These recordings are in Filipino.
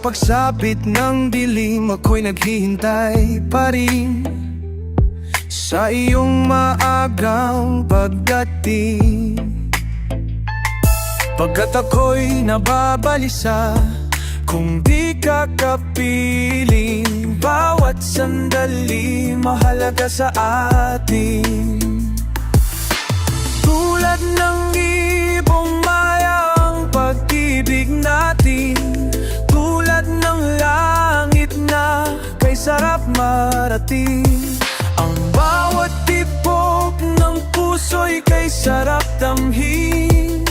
pagsapit ng dilim, ako'y naghihintay pa rin sa iyong maagang pagdating. Pagkat ako'y nababalisa kung di ka kapiling, bawat sandali mahalaga sa atin. Tulad ng ibong mayang pag-ibig natin, tulad ng langit na kay sarap marating. Ang bawat tibok ng puso'y kay sarap damhin,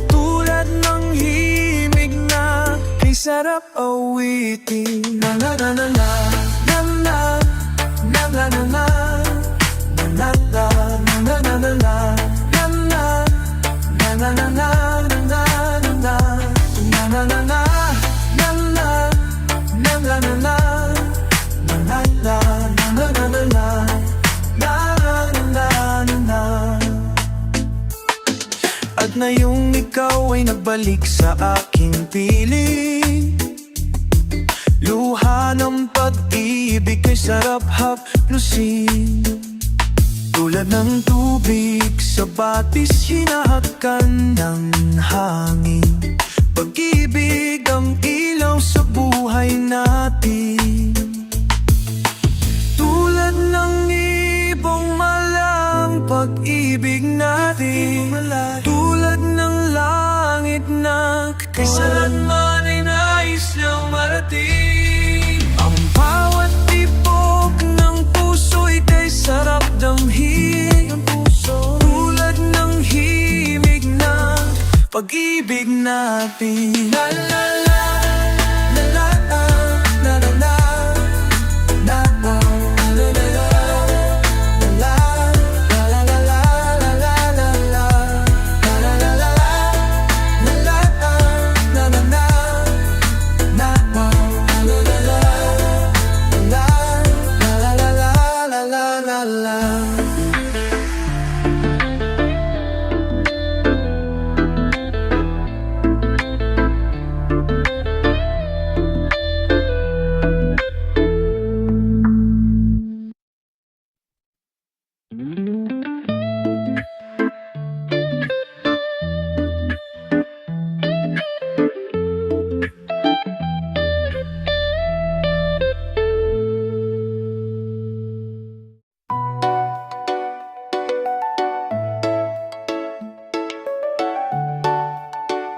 tulad ng himig na kay sarap awitin. Na na na na na na na na na na na na na na na na na. Na na na na na na na na na na na na na na na. At ngayong ikaw ay nagbalik sa aking piling, luha ng pag-ibig kay sarap haplusin. Tulad ng tubig sa batis, hinahakan ng hangin. Pag-ibig ang ilaw sa buhay natin. Tulad ng ibong malang pag-ibig natin, tulad ng langit na kay saan man ay nais niyang marating. Ang bawat tibok ng puso'y kay sarap damhin, tulad ng himig na pag-ibig natin. La la la la la la la la.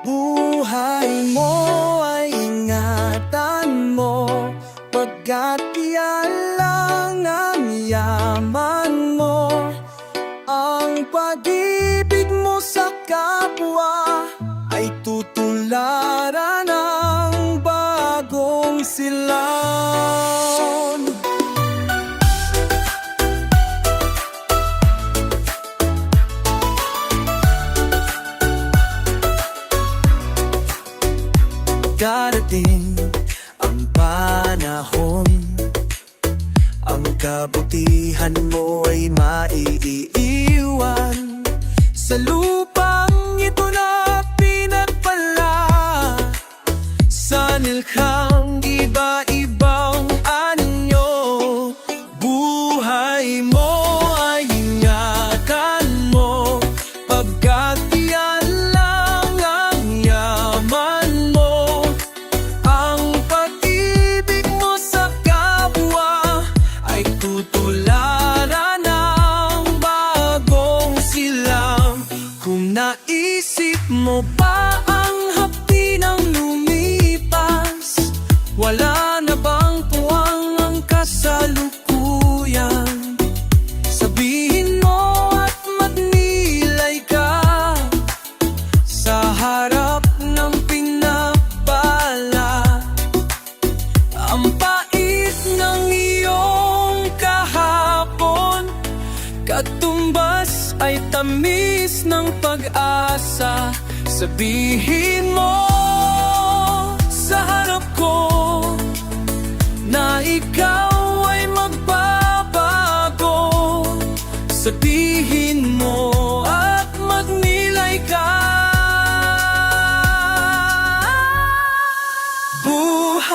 Buhay mo ay ingatan mo, pagkat iyan lang ang yaman mo. Ang pag-ibig mo sa kapwa ay tutularan ng bagong silang. Darating ang panahon, ang kabutihan mo ay maiiwan sa lupang ito na pinagpala, sa nilakhang iba-ibang anyo. Buhay mo ay ingatan mo, pagkat iyan lang ang yaman mo. Ang pag-ibig mo sa kapwa ay tutularan ng bagong silang. Kung naisip mo ba ang hapdi ng lumipas, wala na bang puwang ang kasalukuyan? Sabihin mo at magnilay ka sa harap ng pinapala. Ang pait ng iyong kahapon, katumbas ay tamis ng pag-asa. Sabihin mo sa harap ko na ikaw ay magbabago. Sabihin mo at magnilay ka. Buhay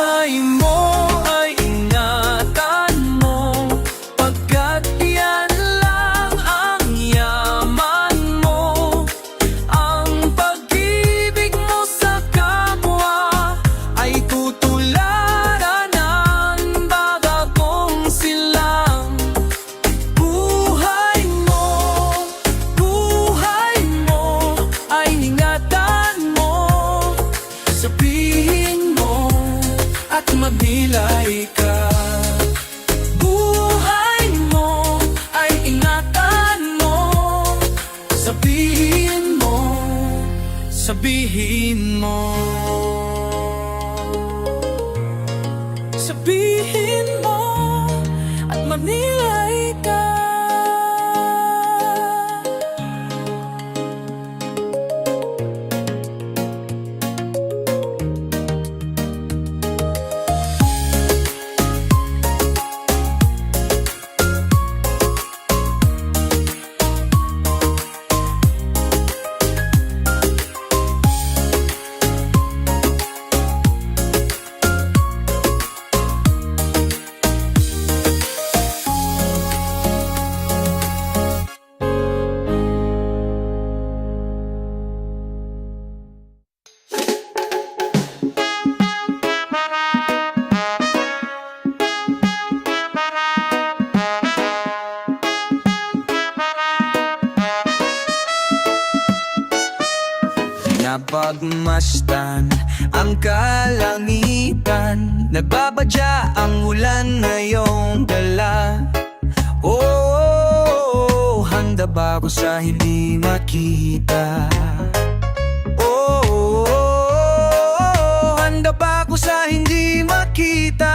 sabihin mo. Sabihin mo at manilay ka. Napagmasdan ang kalangitan, nagbabadya ang ulan na iyong dala. Oh, handa ba ako sa hindi makita? Oh, handa ba ako sa hindi makita?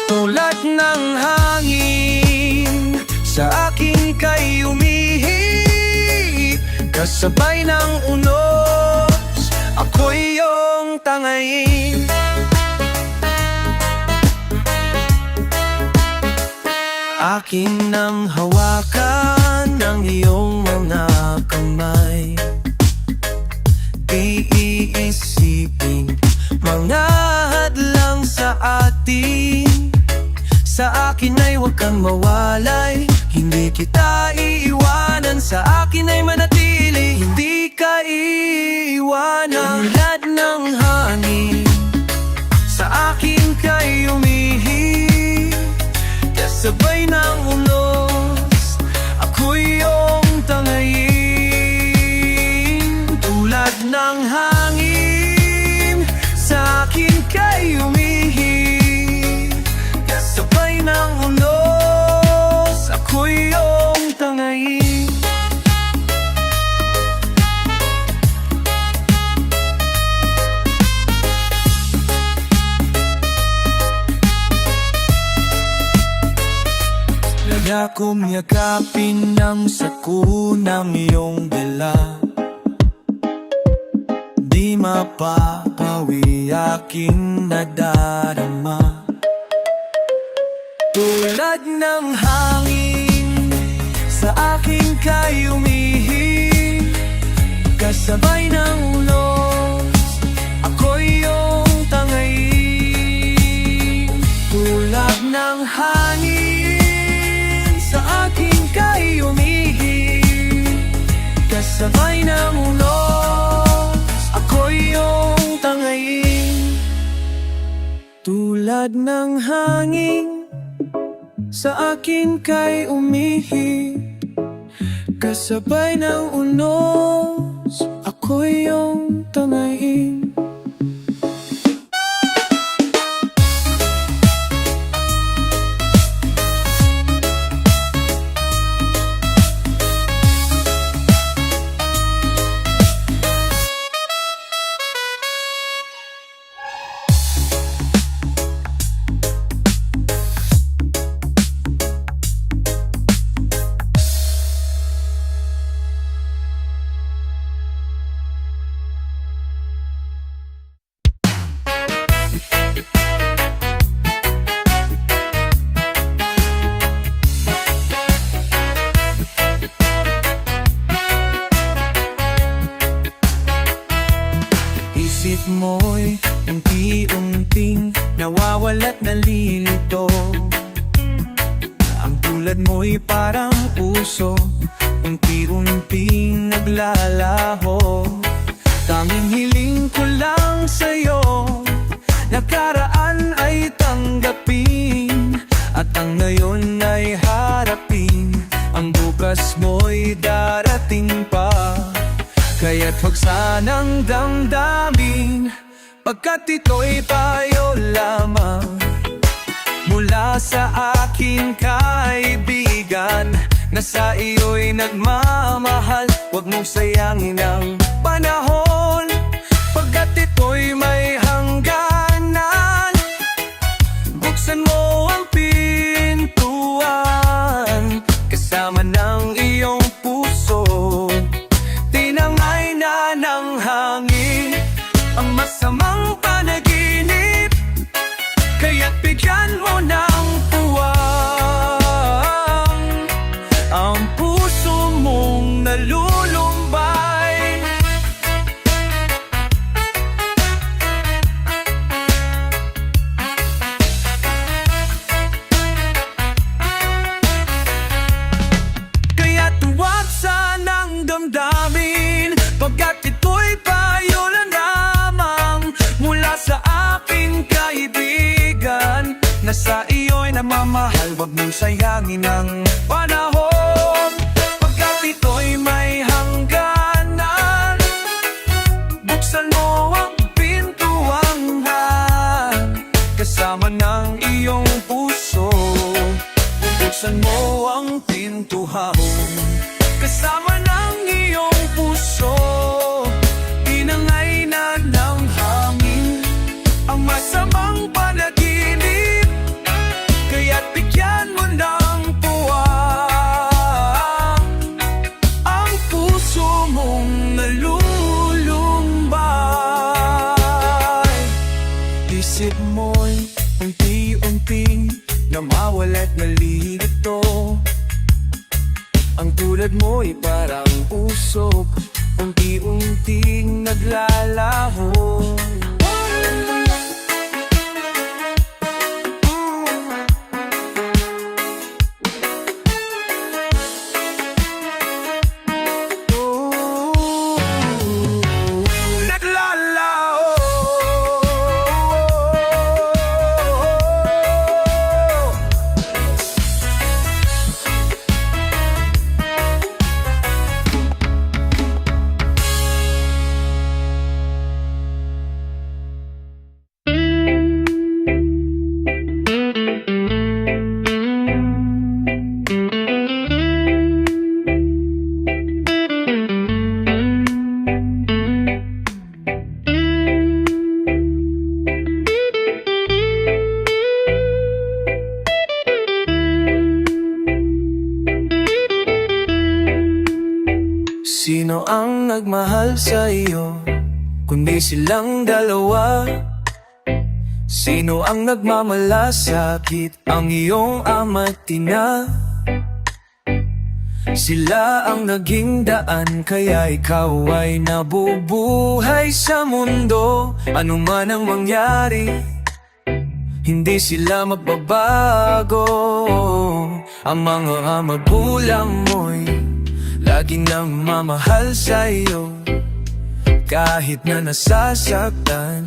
Tulad ng hangin, sa akin kay umihip, kasabay ng unos, ako'y iyong tangayin. Akin nang hawakan ng iyong mga kamay, di iisipin mga hadlang sa atin. Sa akin ay huwag kang mawalay, hindi kita iiwanan. Sa akin ay manatili, hindi ka iiwanan. Tulad ng hangin, sa akin kay umihip, kasabay ng unos, ako'y iyong tangayin. Tulad ng hangin, sa akin kay umihip, kasabay ng unos, ako'y iyong tangayin. Kaya kong yakapin ng sakunang iyong dala, di mapapawi aking nadarama. Tulad ng hangin, sa akin kay umihip, kasabay ng unos, ako'y iyong tangayin. Tulad ng hangin, sa akin kay umihip, kasabay ng unos, ako'y iyong tangayin. Tulad ng hangin, sa akin kay umihip, kasabay ng unos, ako'y iyong tangayin. Isip mo'y unti-unting nawawala't nalilito. Ang tulad mo'y parang puso, unti-unting naglalaho. Tanging hiling ko lang sa'yo, nakaraan ay tanggapin, at ang ngayon ay harapin. Ang bukas mo'y darating pa, kaya't huwag sanang damdamin, pagkat ito'y payo lamang mula sa aking kaibigan na sa iyo'y nagmamahal. Huwag mong sayangin ang panahon, pagkat ito'y may hangganan. Buksan mo ang pintuan, kasama ng iyong puso. Tinangay na ng hangin ang masamang panaginip, kaya't bigyan mo ng puwang ang puso mong nalulumbay. Kaya't huwag sanang damdamin, pagkat ito'y payo lang lamang mula sa aking kaibigan na sa iyo'y namamahal. Huwag mong sayangin ang panahon, pagkat ito'y may hangganan. Buksan mo ang pintuang kasama ng iyong puso. Buksan mo ang pintuhan kasama ng iyong puso. Inangay na ng hangin ang masamang panaginip, kaya't bigyan mo ng puwang ang puso mong nalulumbay. Isip mo'y unti-unting namawala't nalilito, ang tulad mo'y parang usok, unti-unting naglalaho. Sino ang nagmahal sa iyo, kundi silang dalawa? Sino ang nagmamalasakit, ang iyong ama't ina? Sila ang naging daan, kaya ikaw ay nabubuhay sa mundo. Ano man ang mangyari, hindi sila magbabago. Ang mga magulang mo'y laging nagmamahal sa iyo, kahit na nasasaktan,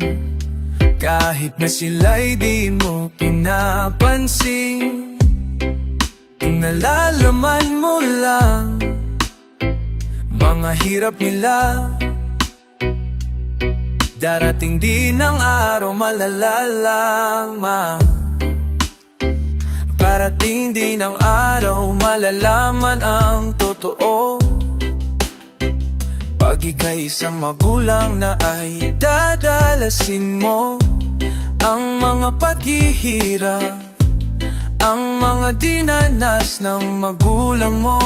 kahit na sila'y di mo pinapansin. Kung nalalaman mo lang mga hirap nila, darating din ang araw malalaman. Parating din ang araw malalaman ang totoo. Pag ika'y isang magulang na ay dadalasin mo ang mga paghihirap, ang mga dinanas ng magulang mo.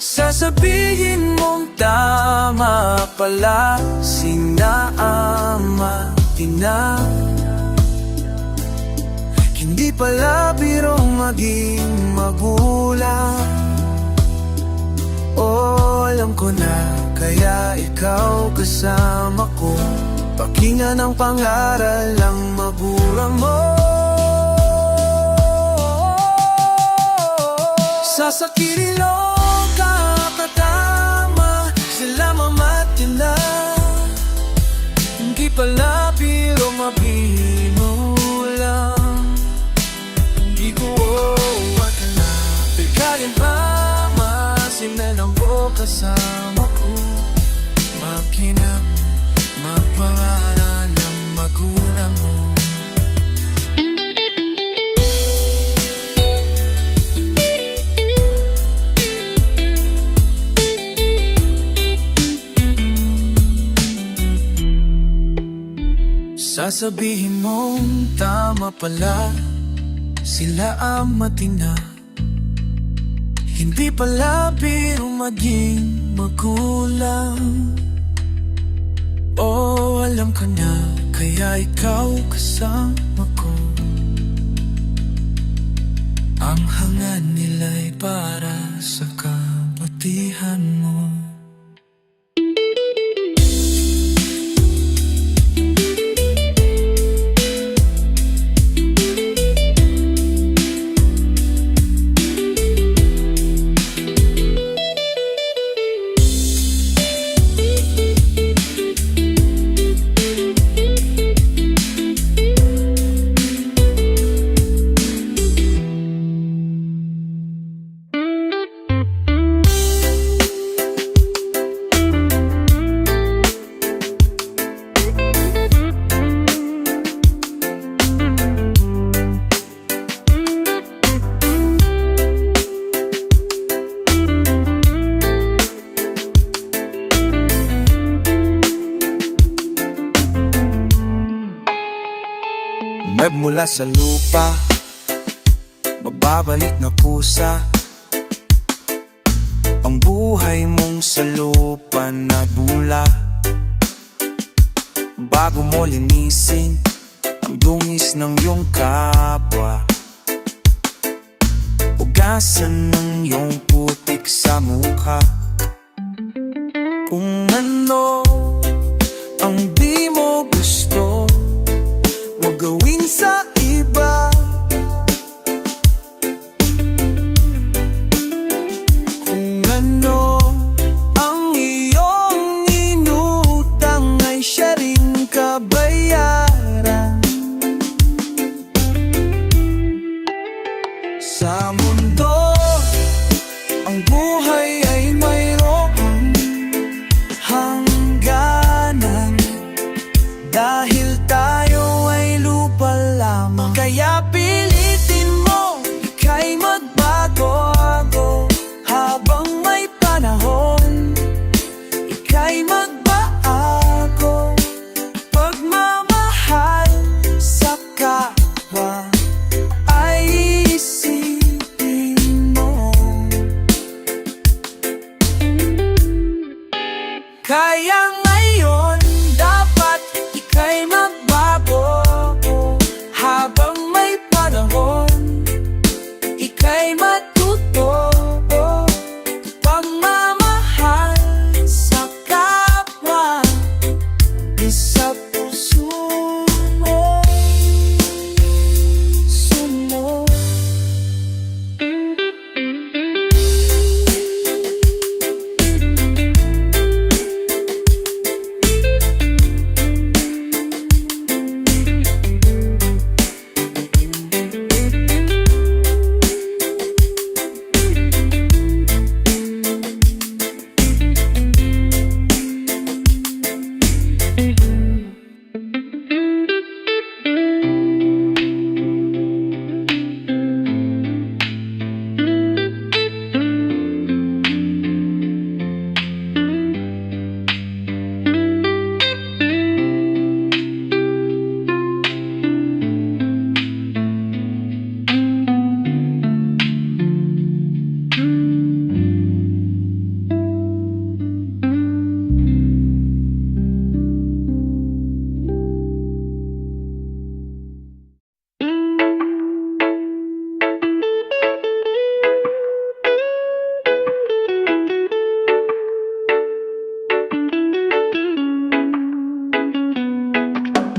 Sasabihin mong tama pala sina ama, ina. Hindi pala birong maging magulang. Oh, alam ko na, kaya ikaw kasama ko. Pakinggan ang pangaral ng magulang mo. Sasakinin o kakatama sila mamatina. Hindi pala birong mabinulang. Pagkain pa masinan ang kasama ko, makinap, magpaaral ng magulang mo. Sasabihin mong tama pala, sila ang matina. Hindi pala biro maging magulang. Oh, alam ka na, kaya ikaw kasama ko. Ang hangad nila'y para sa kabutihan mo. Mula sa lupa, mababalik na pusa. Ang buhay mong sa lupa na bula. Bago mo linisin ang dungis ng iyong kapwa, ugasan ng iyong putik sa mukha. Kung ano ang di mo gusto, huwag gawin sa iba. Kung ano ang iyong inutang ay siya rin kabayaran. Sa mundo, ang buhay ay mayroong hangganan. Dahil tayo ay lupa lamang, kaya pilitin mo ika'y magbago habang may panahon. Ika'y magbago, pagmamahal sa kapwa ay isipin mo. Kaya ngayon dapat ika'y magbago habang may panahon. Ika'y matuto, pagmamahal sa kapwa, sa puso mo, sumo.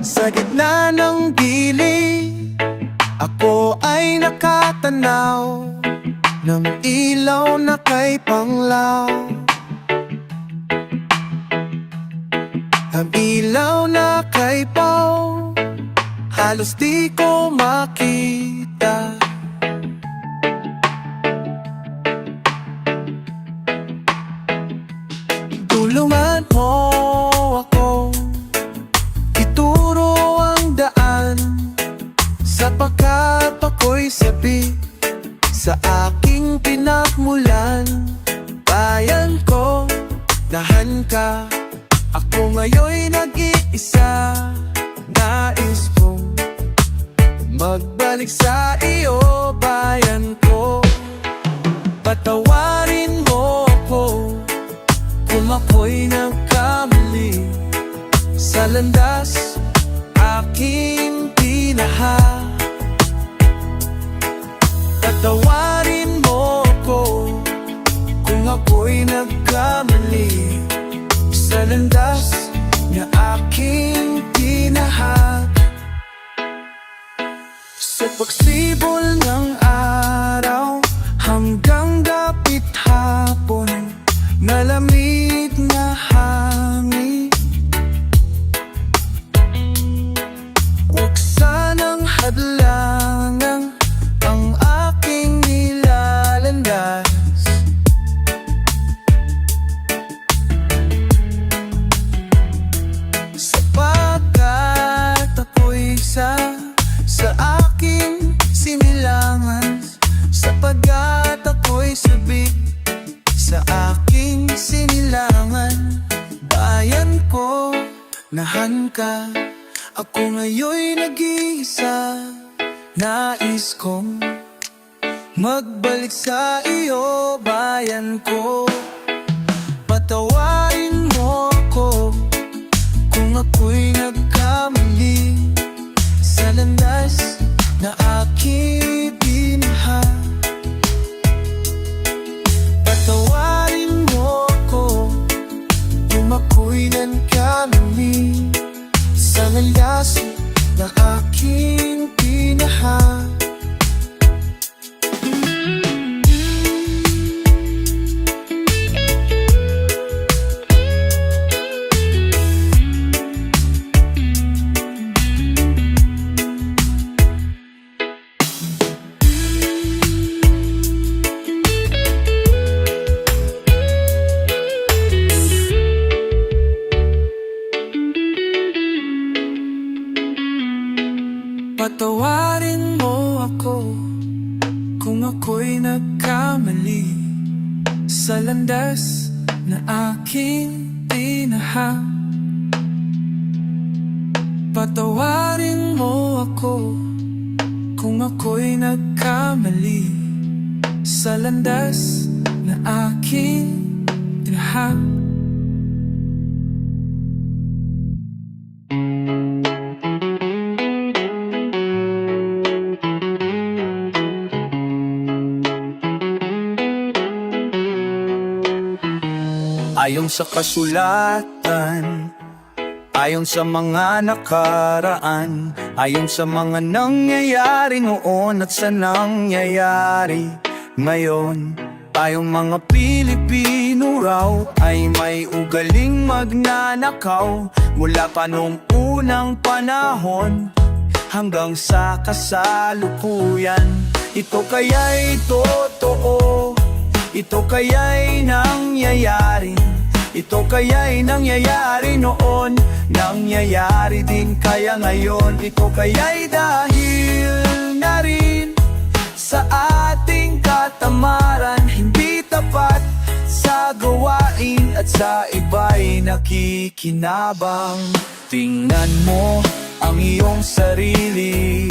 Sa gitna ng dilim, ako ay nakatanaw ng ilaw na kay Panglaw. Ang ilaw na kay Pao, halos di ko makita. Tulungan mo ako, ituro ang daan, sapagkat ako'y sabi sa aking pinagmulan. Bayan ko, dahan ka, ako ngayon'y nag-iisa. Nais kong magbalik sa iyo, bayan ko. Patawarin mo ako kung ako'y nagkamali sa landas aking tinaha. Patawarin mo ako kung ako'y nagkamali sa landas na aking tinaha. Sa pagsibol ng araw hanggang dapit hapon, nalamig na hangin, buksan ang hadlangan ang aking nilalandas. Sapagkat ako'y isa sa aking sinilangan, sapagkat ako'y sabik sa aking sinilangan. Bayan ko, nahan ka, ako ngayon'y nag-iisa. Nais kong magbalik sa iyo, bayan ko. Patawarin mo ako kung ako'y nagkamali sa landas na aking tinaha. Patawarin mo ako kung ako'y nagkamali sa landas na aking tinaha. Patawarin mo ako kung ako'y nagkamali sa landas na aking tinaha. Patawarin mo ako kung ako'y nagkamali sa landas na aking tinaha. Ayon sa kasulatan, ayon sa mga nakaraan, ayon sa mga nangyayari noon at sa nangyayari ngayon, tayong mga Pilipino raw ay may ugaling magnanakaw mula pa noong unang panahon hanggang sa kasalukuyan. Ito kaya'y totoo, ito kaya'y nangyayari, ito kaya'y nangyayari noon, nangyayari din kaya ngayon. Ito kaya'y dahil na rin sa ating katamaran, hindi tapat sa gawain at sa iba'y nakikinabang. Tingnan mo ang iyong sarili,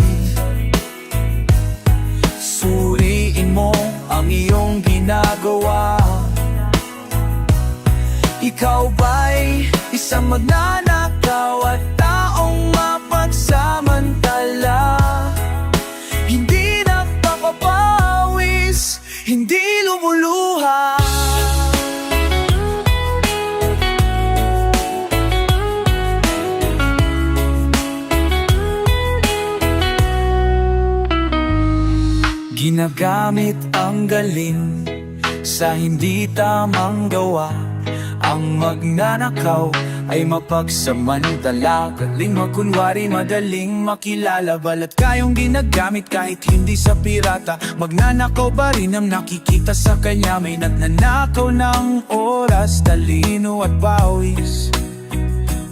suriin mo ang iyong ginagawa. Ikaw ba'y isang magnanakaw at taong mapagsamantala, hindi nagpapapawis, hindi lumuluha? Ginagamit ang galing sa hindi tamang gawa. Ang magnanakaw ay mapagsamantala, galing magkunwari, madaling makilala, balat kayong ginagamit kahit hindi sa pirata. Magnanakaw ba rin ang nakikita sa kanya? May nagnanakaw ng oras, talino at pawis,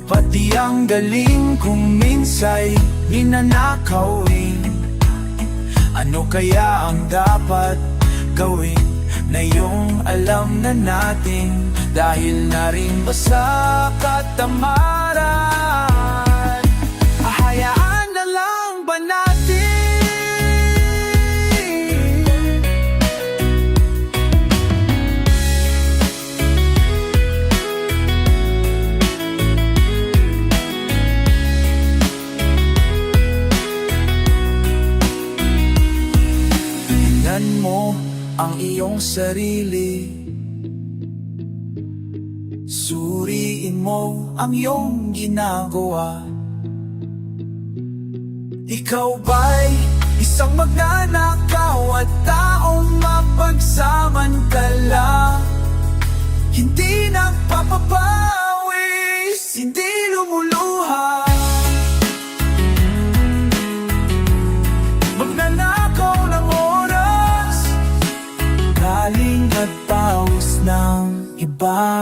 pati ang galing kung minsa'y ninanakawin. Ano kaya ang dapat gawin na iyong alam na natin? Dahil na rin ba sa katamaran, ang iyong sarili. Suriin mo ang iyong ginagawa. Ikaw ba'y isang magnanakaw at taong mapagsamantala? Hindi nagpapapawis, hindi lumuluha. Magnanakaw ng oras, galing at pawis ng iba.